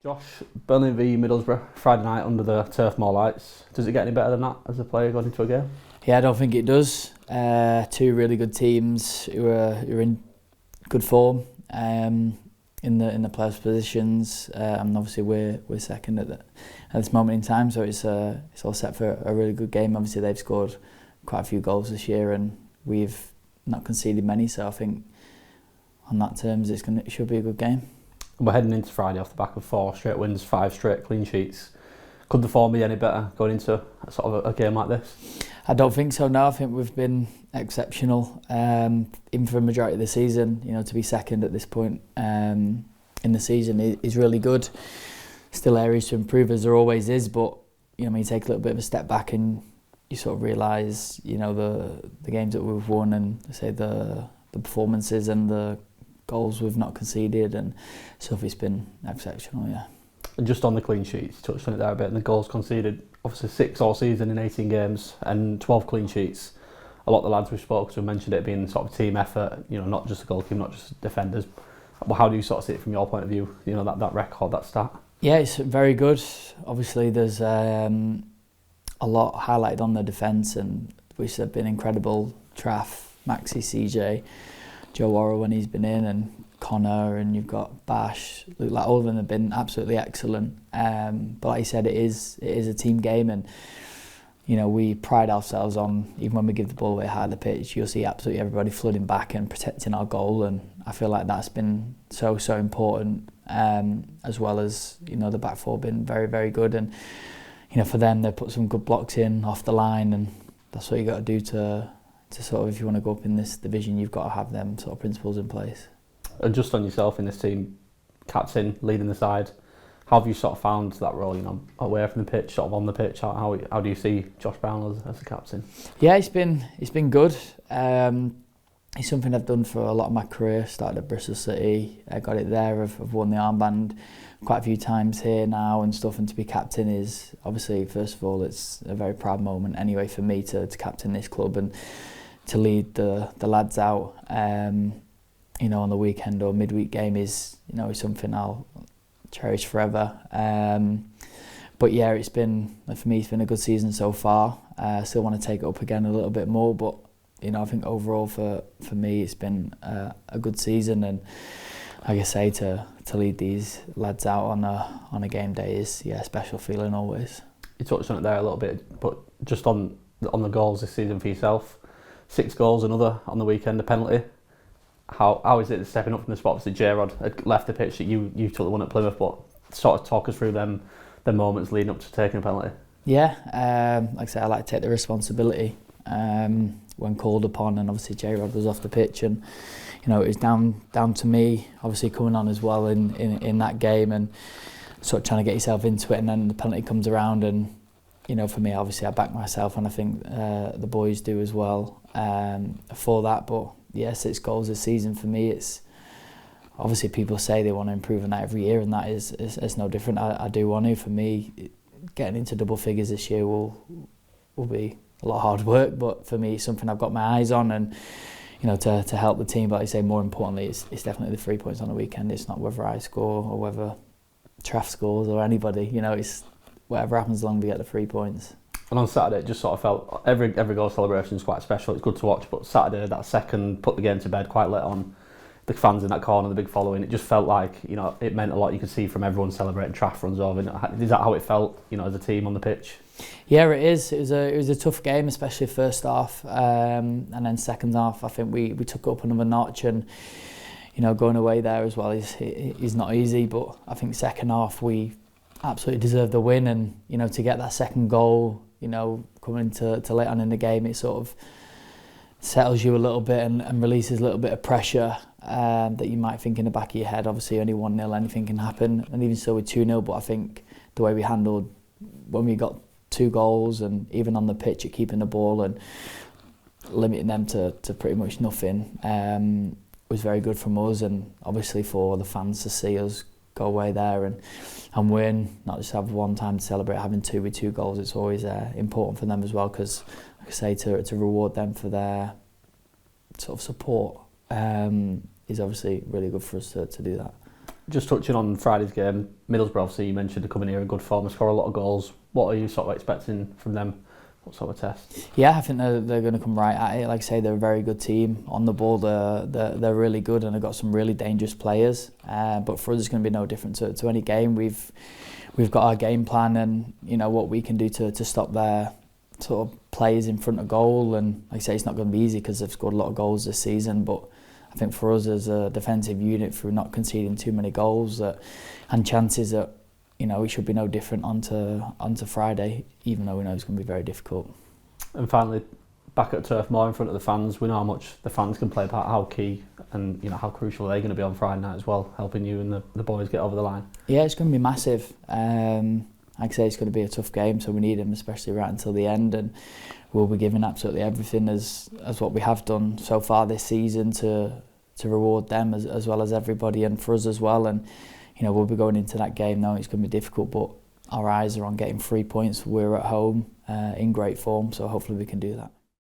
Josh, Burnley v Middlesbrough, Friday night under the Turf Moor lights. Does it get any better than that as a player going into a game? Yeah, I don't think it does. Two really good teams who are in good form in the players' positions, and obviously we're second at this moment in time. So it's all set for a really good game. Obviously they've scored quite a few goals this year, and we've not conceded many. So I think on that terms, it should be a good game. We're heading into Friday off the back of 4 straight wins, 5 straight clean sheets. Could the form be any better going into a game like this? I don't think so. No, I think we've been exceptional, even for the majority of the season. You know, to be second at this point in the season is really good. Still areas to improve, as there always is, but you know, when you take a little bit of a step back and you sort of realise, you know, the games that we've won and say the performances and the goals we've not conceded and stuff, it's been exceptional, yeah. And just on the clean sheets, you touched on it there a bit, and the goals conceded, obviously 6 all season in 18 games and 12 clean sheets. A lot of the lads we spoke to mentioned it being sort of a team effort, you know, not just the goalkeeper, not just defenders. Well, how do you sort of see it from your point of view, you know, that record, that stat? Yeah, it's very good. Obviously there's a lot highlighted on the defence, and which have been incredible. Traff, Maxi, CJ, Joe Boro when he's been in, and Connor, and you've got Bash. Look, like all of them have been absolutely excellent. But like you said, it is a team game, and you know, we pride ourselves on, even when we give the ball away high the pitch, you'll see absolutely everybody flooding back and protecting our goal, and I feel like that's been so important, as well as, you know, the back four been very, very good, and you know, for them they put some good blocks in off the line, and that's what you got to do to sort of, if you want to go up in this division, you've got to have them sort of principles in place. And just on yourself in this team, captain, leading the side, how have you sort of found that role, you know, away from the pitch, sort of on the pitch? How do you see Josh Brownhill as a captain? Yeah, it's been good. It's something I've done for a lot of my career. Started at Bristol City, I got it there. I've worn the armband quite a few times here now and stuff. And to be captain is obviously, first of all, it's a very proud moment anyway for me to captain this club and to lead the lads out. You know, on the weekend or midweek game is, you know, something I'll cherish forever. But yeah, for me it's been a good season so far. I still want to take it up again a little bit more, but you know, I think overall for me it's been a good season, and like I say, to lead these lads out on a game day is a special feeling always. You touched on it there a little bit, but just on the goals this season for yourself, 6 goals, another on the weekend, a penalty. How is it stepping up from the spot? Obviously J-Rod had left the pitch, that you took the one at Plymouth, but sort of talk us through them moments leading up to taking a penalty. Yeah, like I say, I like to take the responsibility when called upon, and obviously J-Rod was off the pitch, and you know, it was down to me obviously coming on as well in that game, and sort of trying to get yourself into it, and then the penalty comes around, and you know, for me obviously I back myself, and I think the boys do as well for that. But yeah, 6 goals this season for me, it's obviously people say they want to improve on that every year, and that is no different. I do want to. For me, getting into double figures this year will be a lot of hard work, but for me it's something I've got my eyes on, and you know, to help the team. But like I say, more importantly, it's definitely the 3 points on the weekend. It's not whether I score or whether Traff scores or anybody, you know, it's whatever happens as long as we get the 3 points. And on Saturday, it just sort of felt every goal celebration is quite special. It's good to watch, but Saturday, that second, put the game to bed quite late on. The fans in that corner, the big following, it just felt like, you know, it meant a lot. You could see from everyone celebrating. Traff runs over. Is that how it felt, you know, as a team on the pitch? Yeah, it is. It was a tough game, especially first half, and then second half. I think we took up another notch, and you know, going away there as well is not easy. But I think second half we absolutely deserved the win, and you know, to get that second goal, you know, coming to late on in the game, it sort of settles you a little bit and releases a little bit of pressure that you might think in the back of your head. Obviously only 1-0, anything can happen, and even still with 2-0, but I think the way we handled when we got 2 goals, and even on the pitch at keeping the ball and limiting them to pretty much nothing, was very good from us, and obviously for the fans to see us go away there and win, not just have one time to celebrate, having 2 with 2 goals, it's always important for them as well, because like I say, to reward them for their sort of support is obviously really good for us to do that. just touching on Friday's game, Middlesbrough, obviously you mentioned are coming here in good form and score a lot of goals. What are you sort of expecting from them? What sort of test? Yeah, I think they're going to come right at it. Like I say, they're a very good team. On the ball, they're really good and they've got some really dangerous players. But for us, it's going to be no different to any game. We've got our game plan and what we can do to stop their sort of players in front of goal. And like I say, it's not going to be easy because they've scored a lot of goals this season. But I think for us as a defensive unit, through not conceding too many goals and chances, that it should be no different onto Friday, even though we know it's going to be very difficult. And finally, back at Turf Moor in front of the fans, we know how much the fans can play a part, how key and how crucial they're going to be on Friday night as well, helping you and the boys get over the line. Yeah, it's going to be massive. Like I say, it's going to be a tough game, so we need them, especially right until the end, and we'll be giving absolutely everything as what we have done so far this season to reward them as well as everybody and for us as well. And we'll be going into that game knowing it's going to be difficult, but our eyes are on getting 3 points. We're at home in great form, so hopefully we can do that.